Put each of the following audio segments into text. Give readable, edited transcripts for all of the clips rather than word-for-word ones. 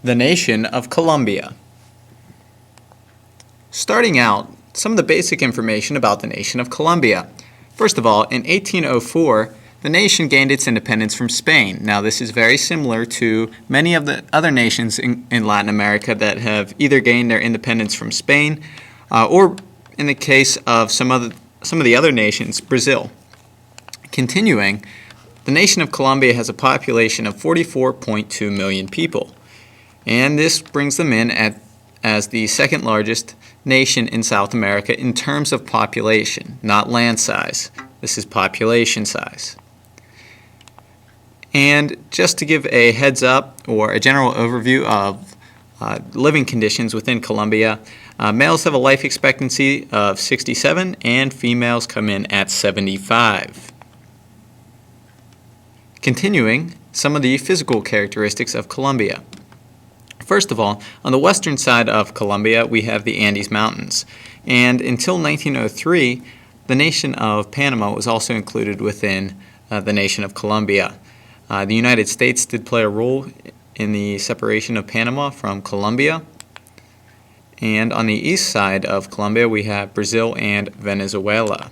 The nation of Colombia. Starting out, some of the basic information about the nation of Colombia. First of all, in 1804, the nation gained its independence from Spain. Now, this is very similar to many of the other nations in Latin America that have either gained their independence from Spain or, in the case of some of the other nations, Brazil. Continuing, the nation of Colombia has a population of 44.2 million people, and this brings them in as the second largest nation in South America in terms of population, not land size. This is population size. And just to give a heads up or a general overview of living conditions within Colombia, males have a life expectancy of 67 and females come in at 75. Continuing, some of the physical characteristics of Colombia. First of all, on the western side of Colombia, we have the Andes Mountains. And until 1903, the nation of Panama was also included within the nation of Colombia. The United States did play a role in the separation of Panama from Colombia. And on the east side of Colombia, we have Brazil and Venezuela.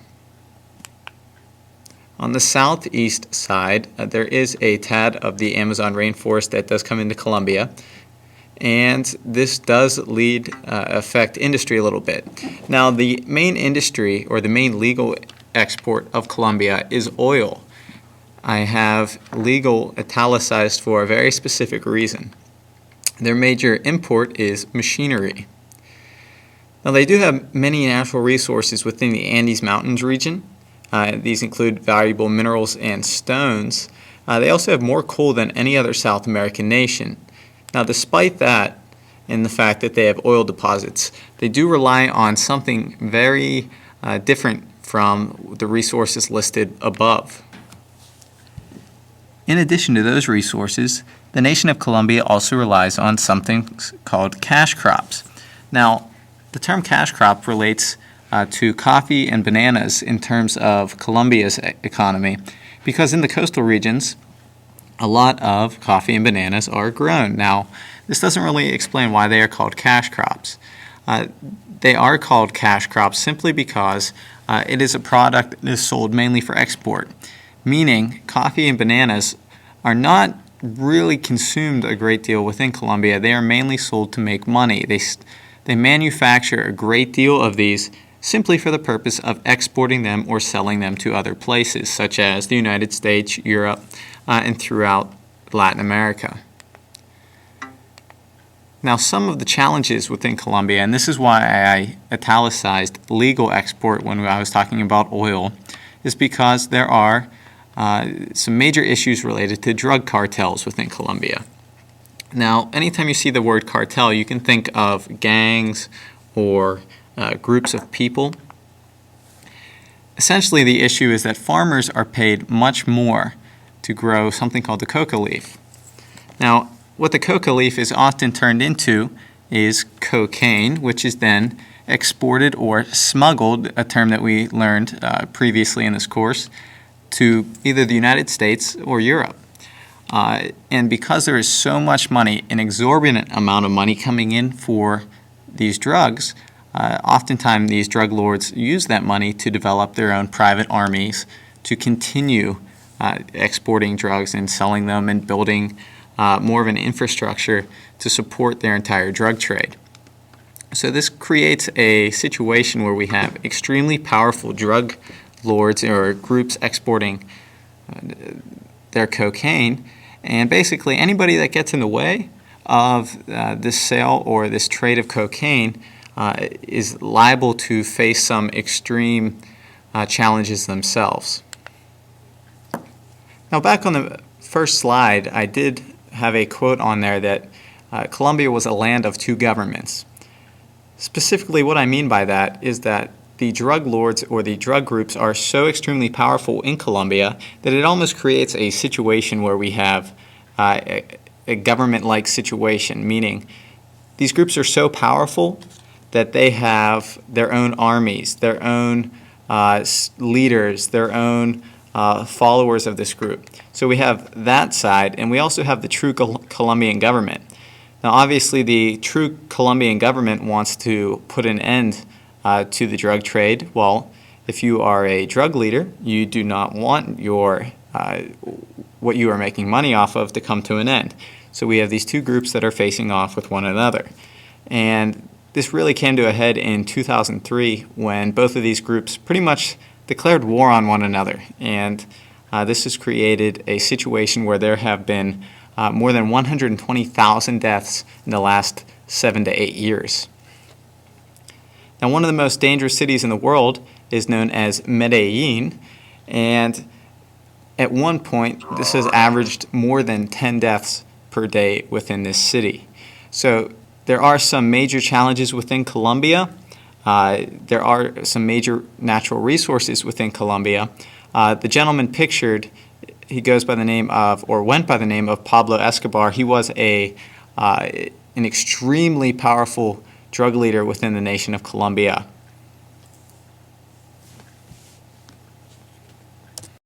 On the southeast side, there is a tad of the Amazon rainforest that does come into Colombia. And this does affect industry a little bit. Now, the main industry or the main legal export of Colombia is oil. I have legal italicized for a very specific reason. Their major import is machinery. Now, they do have many natural resources within the Andes Mountains region. These include valuable minerals and stones. They also have more coal than any other South American nation. Now, despite that, and the fact that they have oil deposits, they do rely on something very different from the resources listed above. In addition to those resources, the nation of Colombia also relies on something called cash crops. Now, the term cash crop relates to coffee and bananas in terms of Colombia's economy, because in the coastal regions, a lot of coffee and bananas are grown. Now, this doesn't really explain why they are called cash crops. They are called cash crops simply because it is a product that is sold mainly for export, meaning coffee and bananas are not really consumed a great deal within Colombia. They are mainly sold to make money. They manufacture a great deal of these simply for the purpose of exporting them or selling them to other places, such as the United States, Europe, and throughout Latin America. Now, some of the challenges within Colombia, and this is why I italicized legal export when I was talking about oil, is because there are some major issues related to drug cartels within Colombia. Now, anytime you see the word cartel, you can think of gangs or groups of people. Essentially, the issue is that farmers are paid much more to grow something called the coca leaf. Now, what the coca leaf is often turned into is cocaine, which is then exported or smuggled, a term that we learned previously in this course, to either the United States or Europe. And because there is so much money, an exorbitant amount of money coming in for these drugs, oftentimes these drug lords use that money to develop their own private armies to continue exporting drugs and selling them and building more of an infrastructure to support their entire drug trade. So this creates a situation where we have extremely powerful drug lords or groups exporting their cocaine, and basically anybody that gets in the way of this sale or this trade of cocaine is liable to face some extreme challenges themselves. Now, back on the first slide, I did have a quote on there that Colombia was a land of two governments. Specifically, what I mean by that is that the drug lords or the drug groups are so extremely powerful in Colombia that it almost creates a situation where we have a government-like situation, meaning these groups are so powerful that they have their own armies, their own leaders, their own followers of this group. So we have that side, and we also have the true Colombian government. Now, obviously, the true Colombian government wants to put an end to the drug trade. Well, if you are a drug leader, you do not want your what you are making money off of to come to an end. So we have these two groups that are facing off with one another. And this really came to a head in 2003 when both of these groups pretty much declared war on one another. And this has created a situation where there have been more than 120,000 deaths in the last 7 to 8 years. Now, one of the most dangerous cities in the world is known as Medellin, and at one point this has averaged more than 10 deaths per day within this city. So there are some major challenges within Colombia. There are some major natural resources within Colombia. The gentleman pictured, he goes by the name of, or went by the name of Pablo Escobar. He was an extremely powerful drug leader within the nation of Colombia.